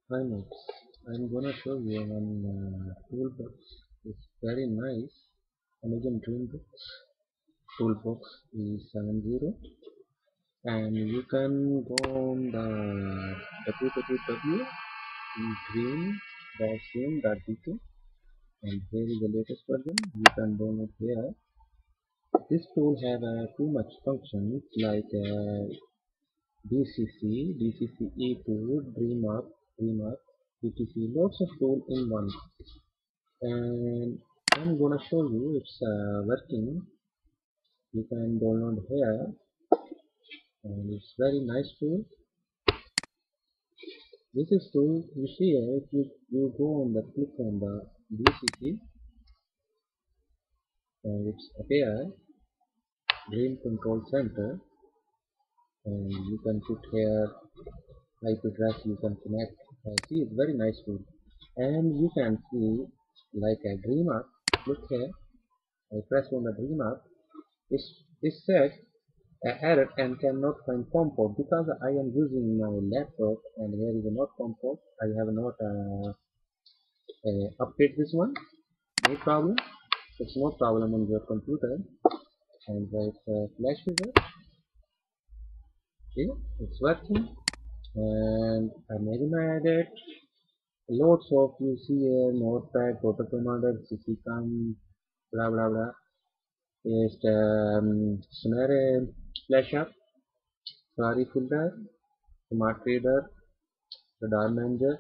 Hi mates, I'm gonna show you one toolbox. It's very nice. Amazon Dreambox toolbox is 70, and you can go on the www.dream-zoom.dk, and here is the latest version. You can download here. This tool have too much functions like DCC, DCCE2, DreamUp, etc. Lots of tools in one. And I'm gonna show you it's working. You can download here, and it's very nice tool. This is tool you see here. If you go on the click on the DCC, and it's appear Dream Control Center, and you can put here IP address. You can connect. See, it's very nice tool, and you can see like a Dream App. Look here. I press on the Dream App. It's said error and cannot find comport because I am using my laptop and here is not comport. I have not update this one. No problem. It's no problem on your computer. And it's flash user. See, it's working. And I made my edit. Loads of you see here notepad, auto commander, ccom, blah blah blah. Is snare flash up, query filter, smart reader, radar manager,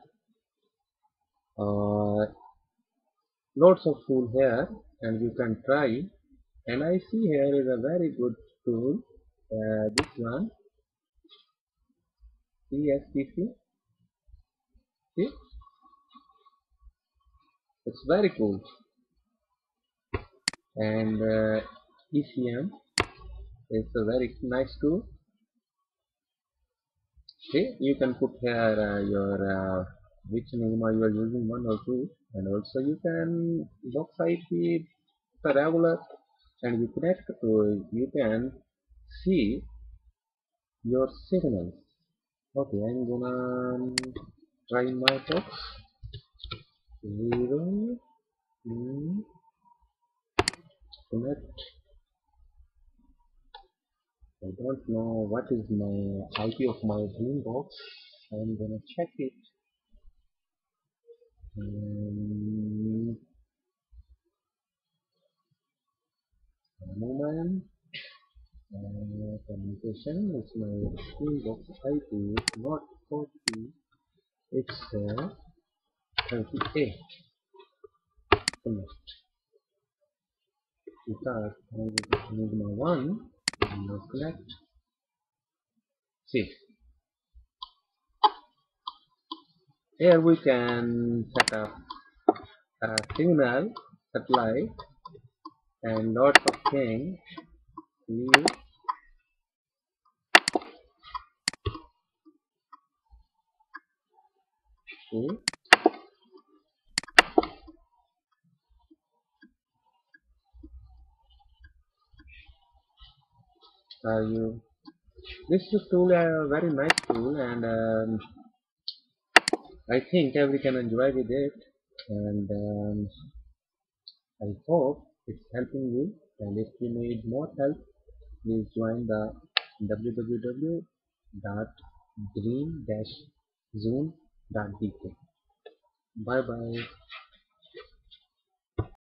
lots of tool here, and you can try. And I see here is a very good tool, this one CSPC. See, it's very cool. And ECM is a very nice tool. See, you can put here your which minima you are using, one or two, and also you can box IP the regular, and you connect to it. You can see your signals. Okay, I'm gonna try my box. 0 connect. I don't know what is my IP of my dream box. I'm gonna check it. A moment. Communication is my dream box IP, not 40. It's 38. Connect. Because I need my one. Now connect. See. Here we can set up a signal, satellite, and lots of things. See, you this tool is a very nice tool, and I think everyone can enjoy with it, and I hope it's helping you. And if you need more help, please join the www.dream-zoom.dk. Bye bye.